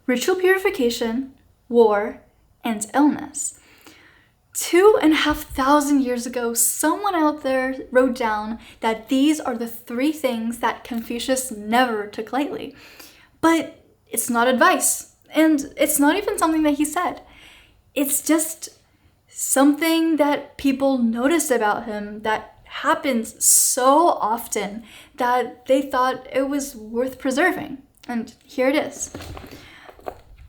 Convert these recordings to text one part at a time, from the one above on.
ritual purification, war, and illness. 2,500 years ago, someone out there wrote down that these are the 3 things that Confucius never took lightly. But it's not advice, and it's not even something that he said. It's just something that people noticed about him that happens so often that they thought it was worth preserving. And here it is.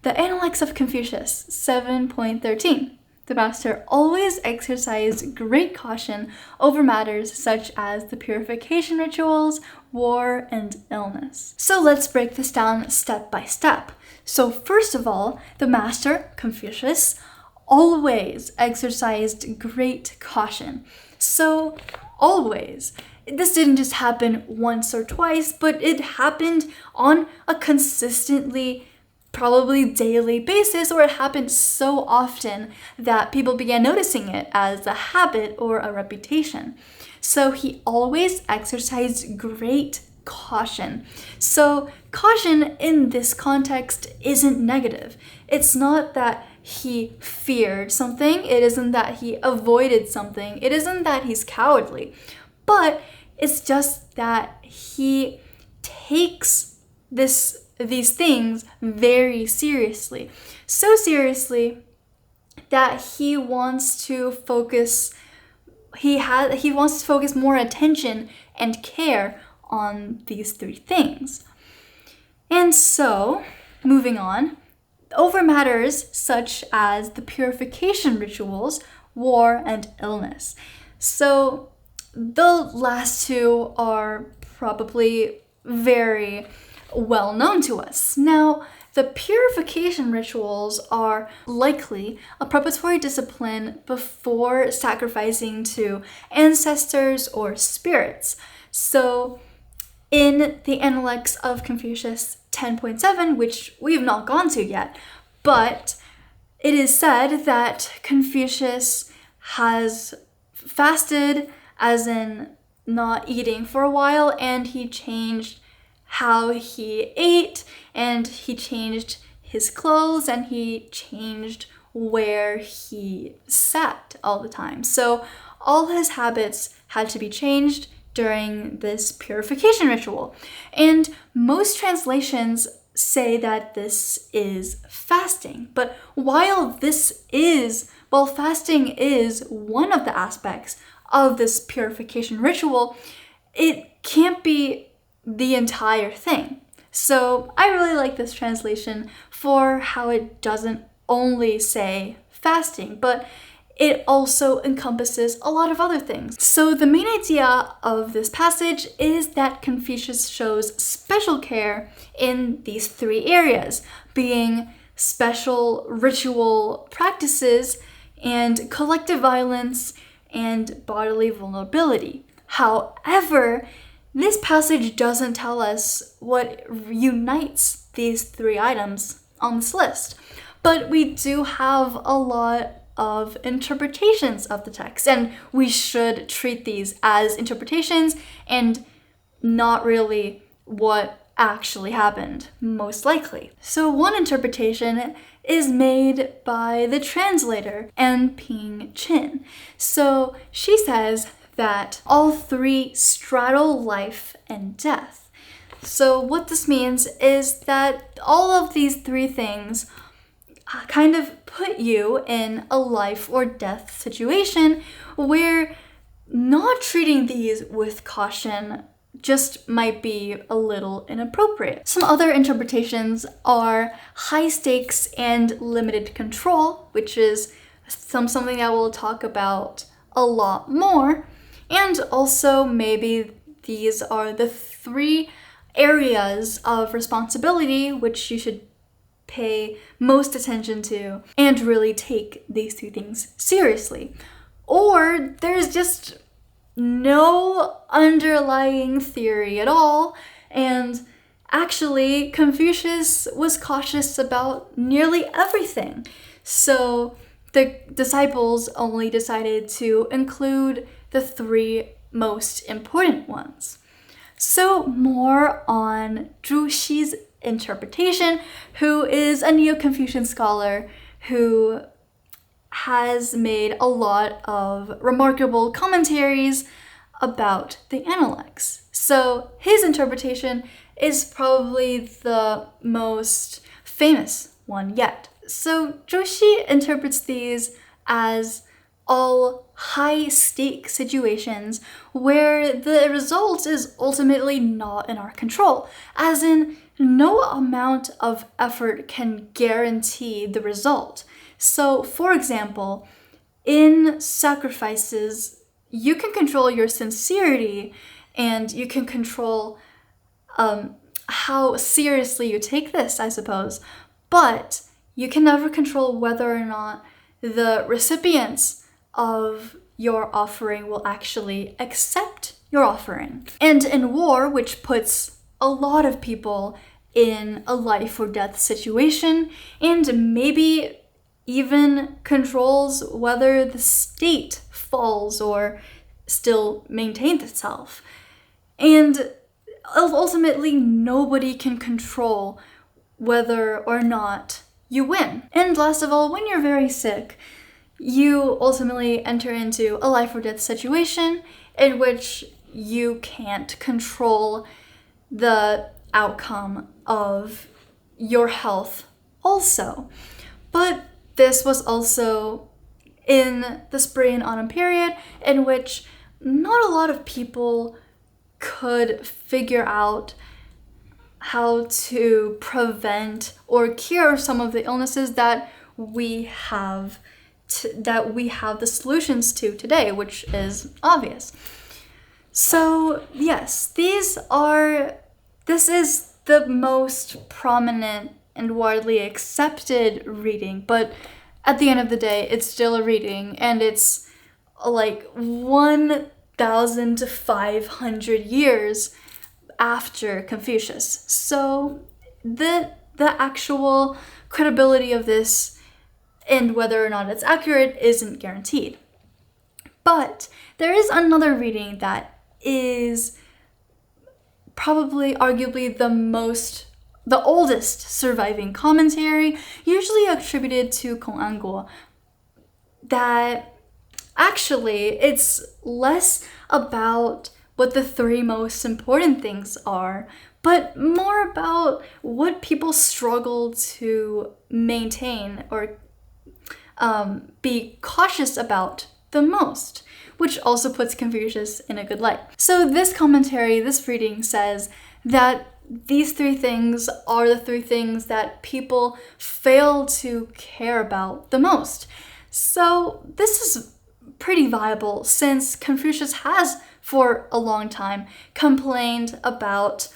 The Analects of Confucius 7.13. The master always exercised great caution over matters such as the purification rituals, war, and illness. So let's break this down step by step. So first of all, the master, Confucius, always exercised great caution. So always. This didn't just happen once or twice, but it happened on a consistently probably daily basis, or it happened so often that people began noticing it as a habit or a reputation. So he always exercised great caution. So caution in this context isn't negative. It's not that he feared something. It isn't that he avoided something. It isn't that he's cowardly. But it's just that he takes these things very seriously. So seriously that he wants to focus more attention and care on these 3 things. And so, moving on, over matters such as the purification rituals, war, and illness. So the last 2 are probably very well known to us. Now, the purification rituals are likely a preparatory discipline before sacrificing to ancestors or spirits. So in the Analects of Confucius 10.7, which we have not gone to yet, but it is said that Confucius has fasted, as in not eating for a while, and he changed how he ate, and he changed his clothes, and he changed where he sat all the time. So all his habits had to be changed during this purification ritual. And most translations say that this is fasting. But while fasting is one of the aspects of this purification ritual, it can't be the entire thing. So I really like this translation for how it doesn't only say fasting, but it also encompasses a lot of other things. So the main idea of this passage is that Confucius shows special care in these 3 areas, being special ritual practices and collective violence and bodily vulnerability. However, this passage doesn't tell us what unites these 3 items on this list, but we do have a lot of interpretations of the text, and we should treat these as interpretations and not really what actually happened, most likely. So one interpretation is made by the translator, Annping Chin. So she says that all 3 straddle life and death. So what this means is that all of these 3 things kind of put you in a life or death situation where not treating these with caution just might be a little inappropriate. Some other interpretations are high stakes and limited control, which is something that we'll talk about a lot more. And also maybe these are the 3 areas of responsibility which you should pay most attention to and really take these 2 things seriously. Or there's just no underlying theory at all, and actually Confucius was cautious about nearly everything. So the disciples only decided to include the 3 most important ones. So more on Zhu Xi's interpretation, who is a Neo-Confucian scholar who has made a lot of remarkable commentaries about the Analects. So his interpretation is probably the most famous one yet. So Joshi interprets these as all high-stake situations where the result is ultimately not in our control, as in no amount of effort can guarantee the result. So, for example, in sacrifices, you can control your sincerity and you can control how seriously you take this, I suppose, but you can never control whether or not the recipients of your offering will actually accept your offering. And in war, which puts a lot of people in a life or death situation, and maybe even controls whether the state falls or still maintains itself. And ultimately, nobody can control whether or not you win. And last of all, when you're very sick, you ultimately enter into a life or death situation in which you can't control the outcome of your health also. But this was also in the spring and autumn period in which not a lot of people could figure out how to prevent or cure some of the illnesses that we have the solutions to today, which is obvious. So yes, this is the most prominent and widely accepted reading, but at the end of the day, it's still a reading, and it's like 1,500 years after Confucius. So the actual credibility of this and whether or not it's accurate isn't guaranteed. But there is another reading that is probably arguably the oldest surviving commentary, usually attributed to Kong Anguo, that actually it's less about what the three most important things are, but more about what people struggle to maintain or be cautious about the most, which also puts Confucius in a good light. So this commentary, this reading says that these three things are the three things that people fail to care about the most. So this is pretty viable since Confucius has for a long time complained about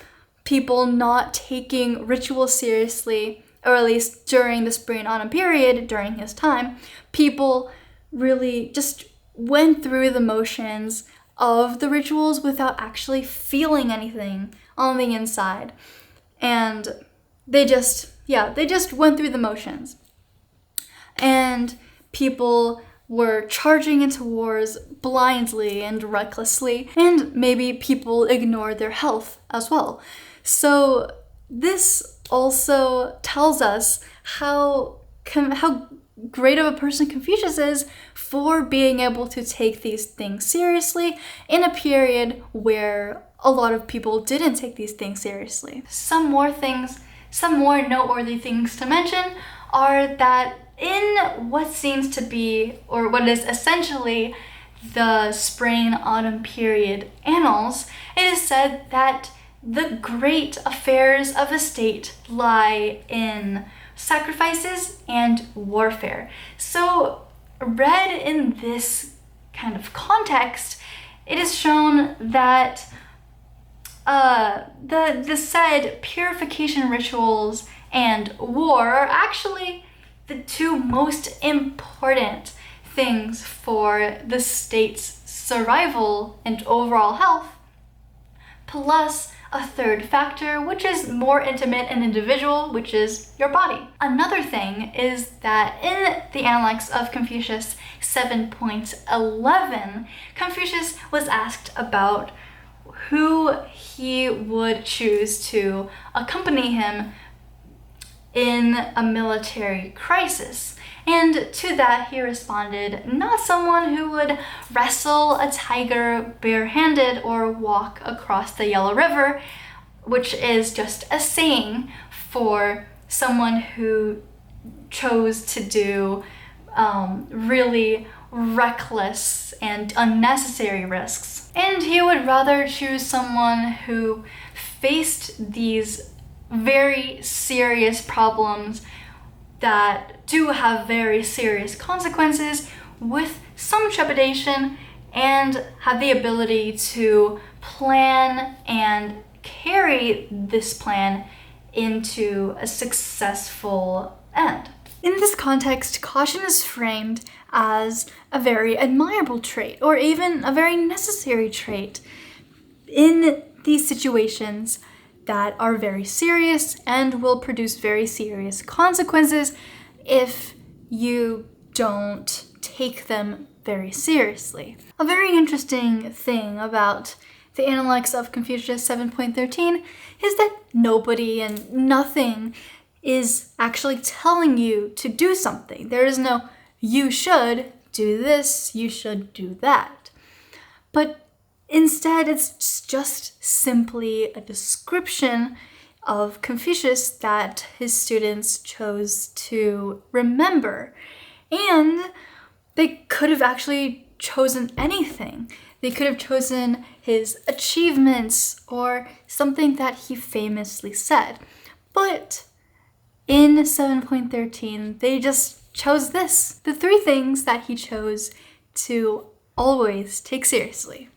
people not taking rituals seriously, or at least during the spring and autumn period during his time. People really just went through the motions of the rituals without actually feeling anything on the inside. And they just went through the motions. And people were charging into wars blindly and recklessly, and maybe people ignored their health as well. So this also tells us how great of a person Confucius is for being able to take these things seriously in a period where a lot of people didn't take these things seriously. Some more noteworthy things to mention are that in what seems to be, or what is essentially the spring and autumn period annals, it is said that the great affairs of a state lie in sacrifices and warfare. So read in this kind of context, it is shown that the said purification rituals and war are actually the two most important things for the state's survival and overall health, plus a third factor, which is more intimate and individual, which is your body. Another thing is that in the Analects of Confucius 7.11, Confucius was asked about who he would choose to accompany him in a military crisis. And to that he responded, not someone who would wrestle a tiger barehanded or walk across the Yellow River, which is just a saying for someone who chose to do really reckless and unnecessary risks. And he would rather choose someone who faced these very serious problems that do have very serious consequences with some trepidation and have the ability to plan and carry this plan into a successful end. In this context, caution is framed as a very admirable trait, or even a very necessary trait in these situations that are very serious and will produce very serious consequences if you don't take them very seriously. A very interesting thing about the Analects of Confucius 7.13 is that nobody and nothing is actually telling you to do something. There is no, you should do this, you should do that. But instead, it's just simply a description of Confucius that his students chose to remember. And they could have actually chosen anything. They could have chosen his achievements or something that he famously said. But in 7.13, they just chose this. The three things that he chose to always take seriously.